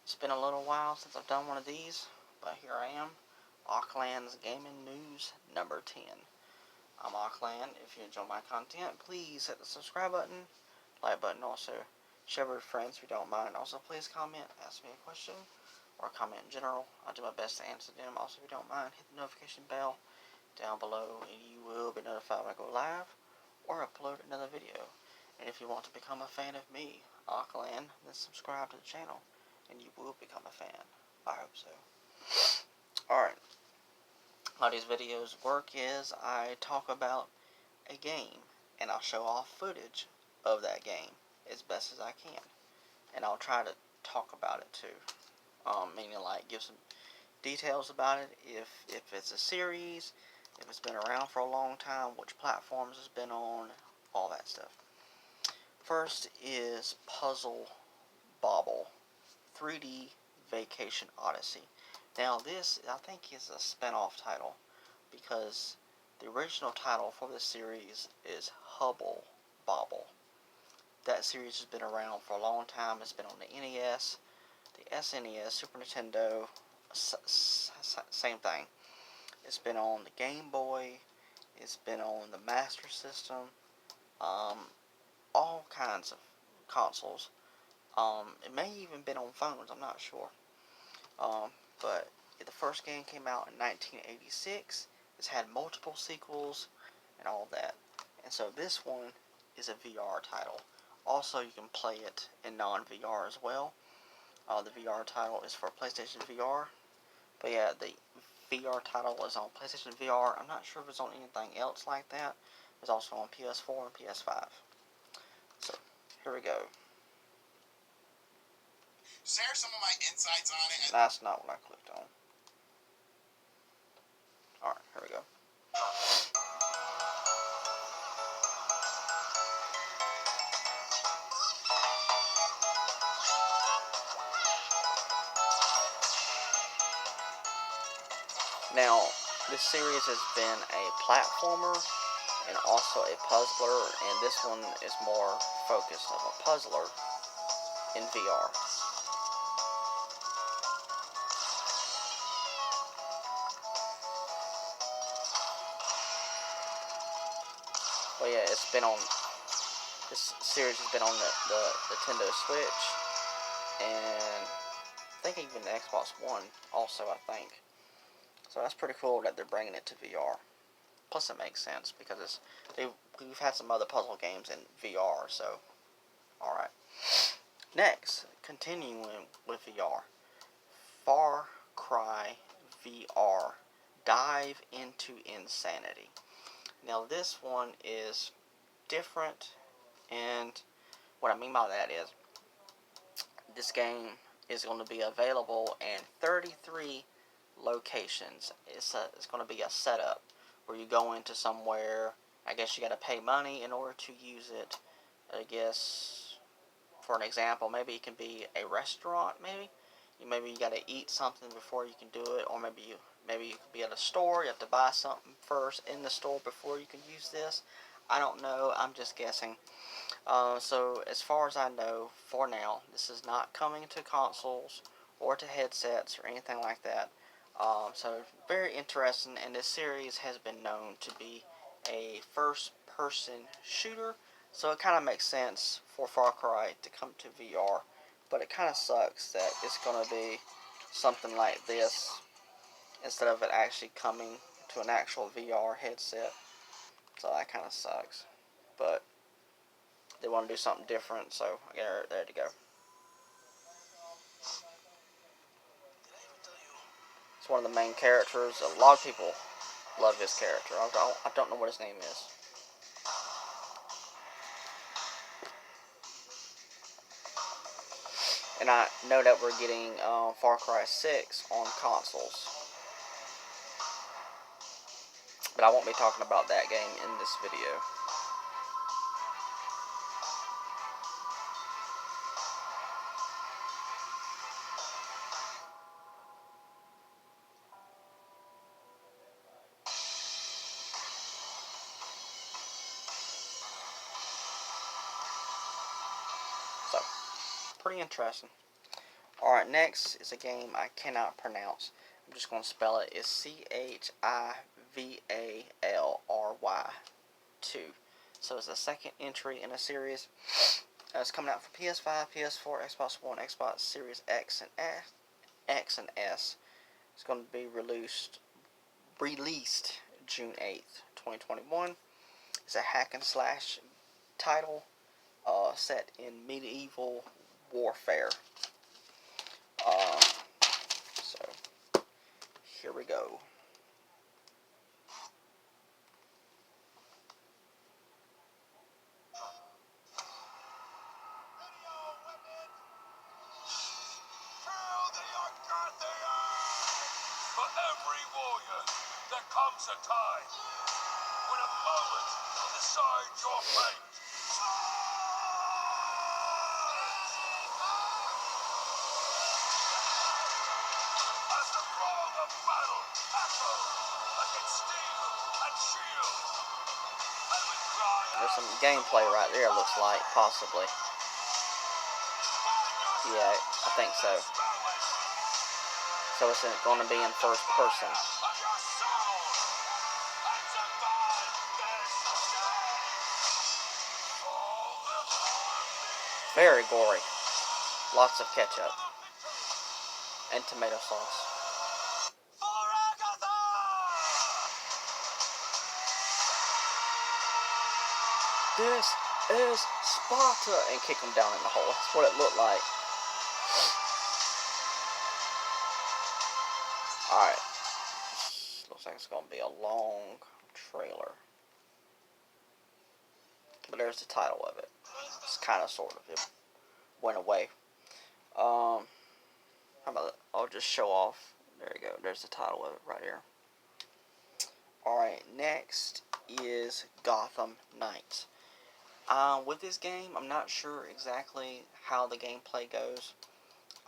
It's been a little while since I've done one of these, but here I am. Aqland's Gaming News number 10. I'm Aqland. If you enjoy my content, please hit the subscribe button, like button also. Share with friends if you don't mind. Also, please comment, ask me a question, or comment in general. I'll do my best to answer them. Also, if you don't mind, hit the notification bell down below and you will be notified when I go live or upload another video. And if you want to become a fan of me, Aqland, then subscribe to the channel and you will become a fan. I hope so. Alright. How these videos work is I talk about a game and I'll show off footage of that game as best as I can. And I'll try to talk about it too. Meaning like give some details about it, if it's a series, if it's been around for a long time, which platforms it's been on, all that stuff. First is Puzzle Bobble 3D Vacation Odyssey. Now this, I think, is a spin-off title because the original title for this series is Hubble Bobble. That series has been around for a long time. It's been on the NES, the SNES, Super Nintendo, same thing. It's been on the Game Boy, it's been on the Master System, all kinds of consoles. It may even been on phones, I'm not sure. But the first game came out in 1986. It's had multiple sequels and all that. And so this one is a VR title. Also, you can play it in non-VR as well. The VR title is for PlayStation VR. But yeah, the VR title is on PlayStation VR. I'm not sure if it's on anything else like that. It's also on PS4 and PS5. So, here we go. Share some of my insights on it. That's not what I clicked on. Alright, here we go. Now, this series has been a platformer and also a puzzler, and this one is more focused on a puzzler in VR. But yeah, it's been on, this series has been on the Nintendo Switch, and I think even the Xbox One also, I think. So that's pretty cool that they're bringing it to VR. Plus it makes sense because we've had some other puzzle games in VR, so alright. Next, continuing with VR, Far Cry VR, Dive into Insanity. Now this one is different, and what I mean by that is this game is going to be available in 33 locations. It's going to be a setup where you go into somewhere. I guess you got to pay money in order to use it. I guess, for an example, maybe it can be a restaurant. Maybe you got to eat something before you can do it, or maybe you could be at a store. You have to buy something first in the store before you can use this. I don't know. I'm just guessing. So as far as I know, for now, this is not coming to consoles or to headsets or anything like that. So very interesting, and this series has been known to be a first-person shooter, so it kind of makes sense for Far Cry to come to VR, but it kind of sucks that it's going to be something like this instead of it actually coming to an actual VR headset, so that kind of sucks, but they want to do something different, so there to go. It's one of the main characters. A lot of people love his character. I don't know what his name is. And I know that we're getting Far Cry 6 on consoles. But I won't be talking about that game in this video. So, pretty interesting. Alright, next is a game I cannot pronounce. I'm just going to spell it. It's CHIVALRY 2. So it's the second entry in a series. It's coming out for PS5, PS4, Xbox One, Xbox Series X and S. It's going to be released June 8th, 2021. It's a hack and slash title set in medieval warfare. So here we go. For every warrior, there comes a time when a moment will decide your fate. As the roar of battle echoes against steel and shield, and we cry There's some gameplay right there, looks like, possibly. Yeah, I think so. So it's going to be in first person. Very gory. Lots of ketchup. And tomato sauce. This is Sparta! And kick him down in the hole. That's what it looked like. Alright. Looks like it's going to be a long trailer. But there's the title of it. It's kind of, sort of. It went away. How about that? I'll just show off. There you go. There's the title of it right here. Alright, next is Gotham Knights. With this game, I'm not sure exactly how the gameplay goes.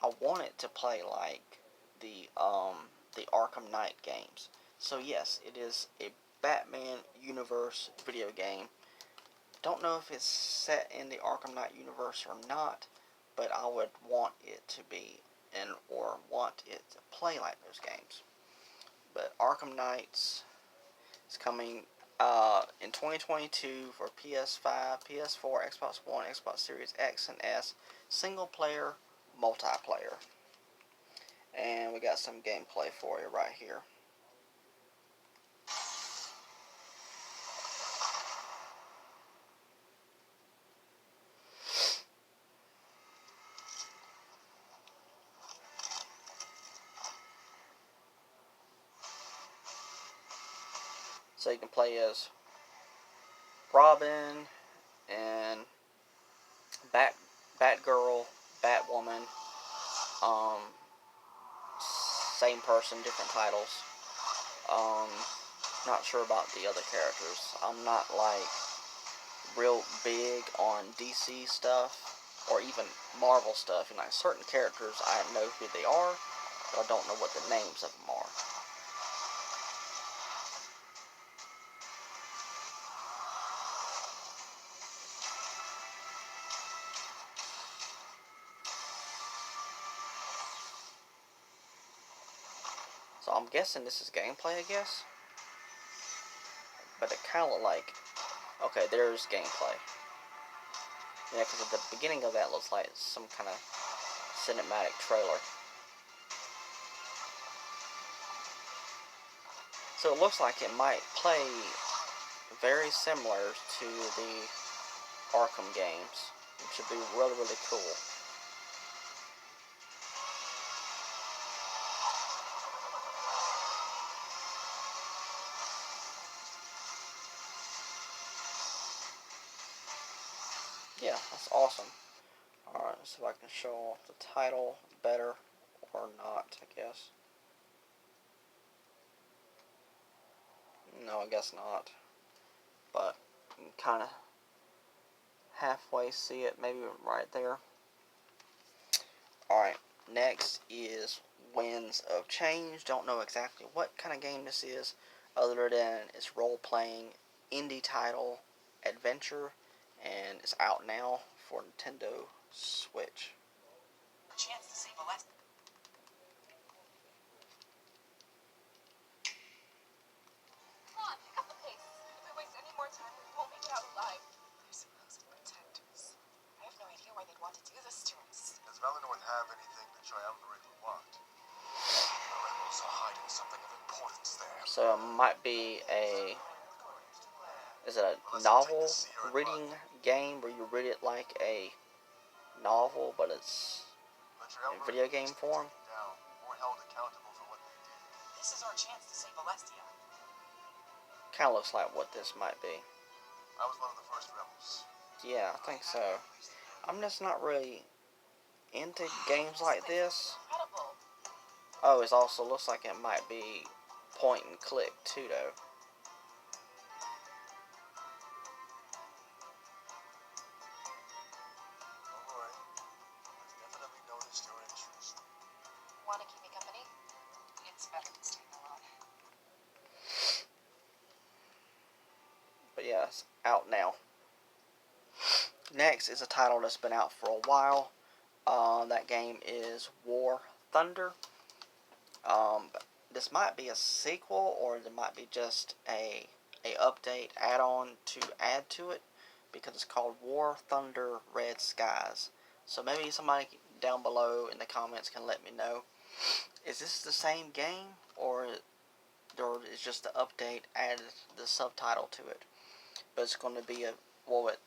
I want it to play like the Arkham Knight games. So yes, it is a Batman universe video game. Don't know if it's set in the Arkham Knight universe or not, but I would want it to be, or want it to play like those games. But Arkham Knights is coming in 2022 for PS5, PS4, Xbox One, Xbox Series X and S, single player, multiplayer. And we got some gameplay for you right here. So you can play as Robin and Batgirl, Batwoman, same person, different titles. Not sure about the other characters. I'm not like real big on DC stuff or even Marvel stuff. And like certain characters, I know who they are, but I don't know what the names of them are. So I'm guessing this is gameplay, I guess. But it kind of looked like... Okay, there's gameplay. Yeah, because at the beginning of that looks like some kind of cinematic trailer. So it looks like it might play very similar to the Arkham games, which would be really, really cool. Yeah, that's awesome. Alright, let's see if I can show off the title better or not, I guess. No, I guess not. But you can kind of halfway see it, maybe right there. Alright, next is Winds of Change. Don't know exactly what kind of game this is, other than it's role-playing, indie title, adventure, and it's out now for Nintendo Switch. Chance to save a less. have anything the triumvirate would want. The rebels are hiding something of importance there. So it might be a... Is it a novel reading game where you read it like a novel, but it's in video game form? Down, or held accountable for what they did. This is our chance to save Alestia. Kind of looks like what this might be. I was one of the first rebels. Yeah, I think so. I'm just not really into games like this. Incredible. Oh, it also looks like it might be point and click too, though. Alright. I've definitely noticed your interest. Want to keep me company? It's better than staying alone. But yeah, it's out now. Next is a title that's been out for a while. That game is War Thunder. This might be a sequel, or there might be just a update add-on to add to it, because it's called War Thunder Red Skies. So maybe somebody down below in the comments can let me know. Is this the same game, or is just the update added the subtitle to it? But it's going to be what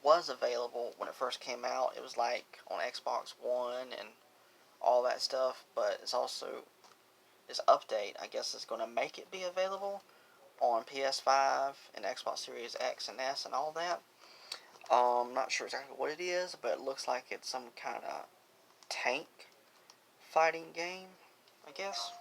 was available when it first came out. It was like on Xbox One and all that stuff, but it's also, this update, I guess, is going to make it be available on PS5 and Xbox Series X and S and all that. I'm not sure exactly what it is, but it looks like it's some kind of tank fighting game, I guess.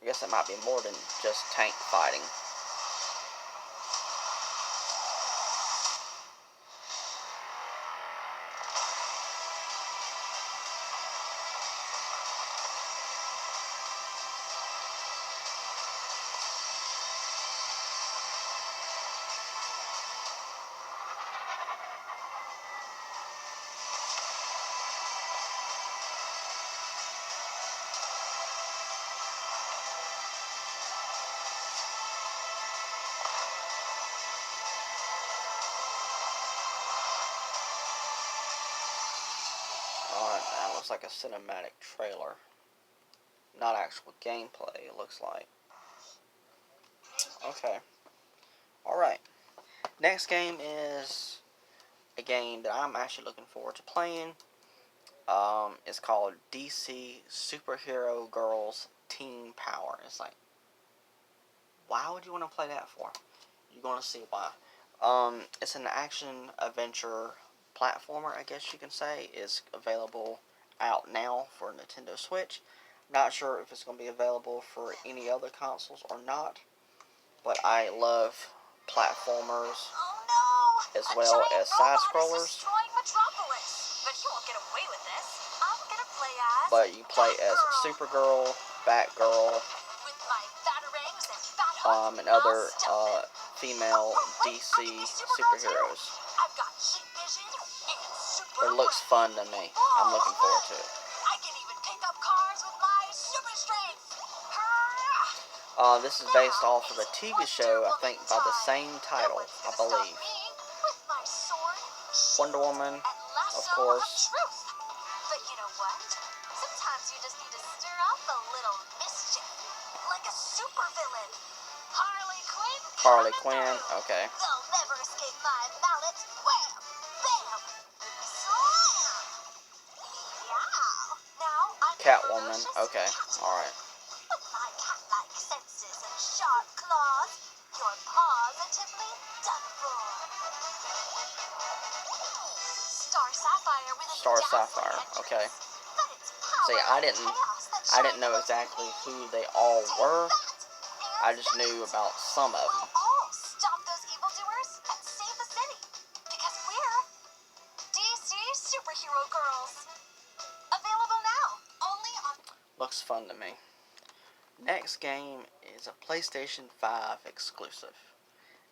I guess it might be more than just tank fighting. Alright, that looks like a cinematic trailer. Not actual gameplay, it looks like. Okay. Alright. Next game is a game that I'm actually looking forward to playing. It's called DC Superhero Girls Teen Power. It's like, why would you want to play that for? You're going to see why. It's an action adventure platformer, I guess you can say. It's available out now for Nintendo Switch. Not sure if it's going to be available for any other consoles or not, but I love platformers Oh no! as well as side scrollers. Destroying Metropolis. But you won't get away with this. I'm gonna play as. But you play as Supergirl, Batgirl, With my batarangs and fat hook, and other I'll stop it. female DC superheroes. I've got heat vision and super But it looks fun to me. I'm looking forward to it. I can even pick up cars with my super strength. This is based off of a TV show, I think, by the same title, I believe. With my sword, Wonder Woman, and of lasso course. truth. But you know what? Sometimes you just need to stir up a little mischief, like a super villain. Harley Quinn. Harley coming Quinn, through. okay. They'll never escape my mallet. Wham! Bam! Slam! Yeah. Now I'm Catwoman, ferocious okay, cat. alright. With my cat-like senses and sharp claws, you're positively done for. Star Sapphire with a Star dazzling Sapphire, entrance. okay. But it's power See, I and didn't chaos that know shines exactly through who me. they all Take were. that, I and just knew that. about some of them. We'll all stop those evildoers and save the city. Because we're DC Superhero Girls. Available now. Only on... Looks fun to me. Next game is a PlayStation 5 exclusive.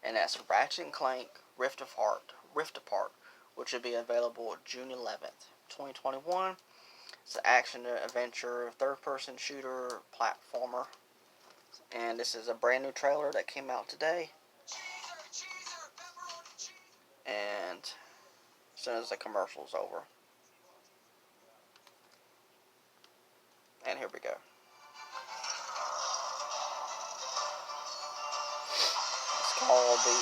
And that's Ratchet and Clank Rift of Heart Rift Apart, which will be available June 11th, 2021. It's an action adventure, third-person shooter, platformer. And this is a brand new trailer that came out today. And as soon as the commercial's over. And here we go. It's called the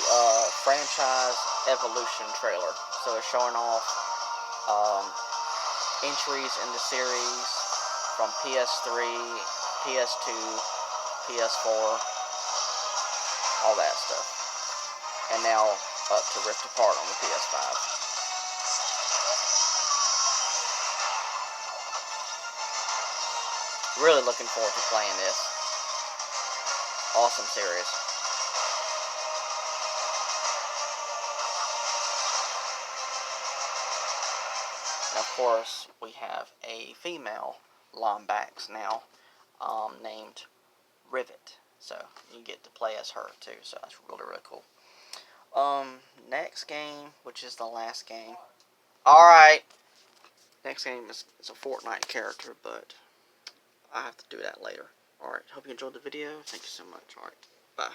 Franchise Evolution trailer. So it's showing off entries in the series from PS3, PS2, PS4, all that stuff. And now up to Rift Apart on the PS5. Really looking forward to playing this. Awesome series. And of course, we have a female Lombax now, named Rivet. So you get to play as her too. So that's really, really cool. Next game, which is the last game. Alright. Next game is a Fortnite character, but I have to do that later. Alright, hope you enjoyed the video. Thank you so much. Alright, bye.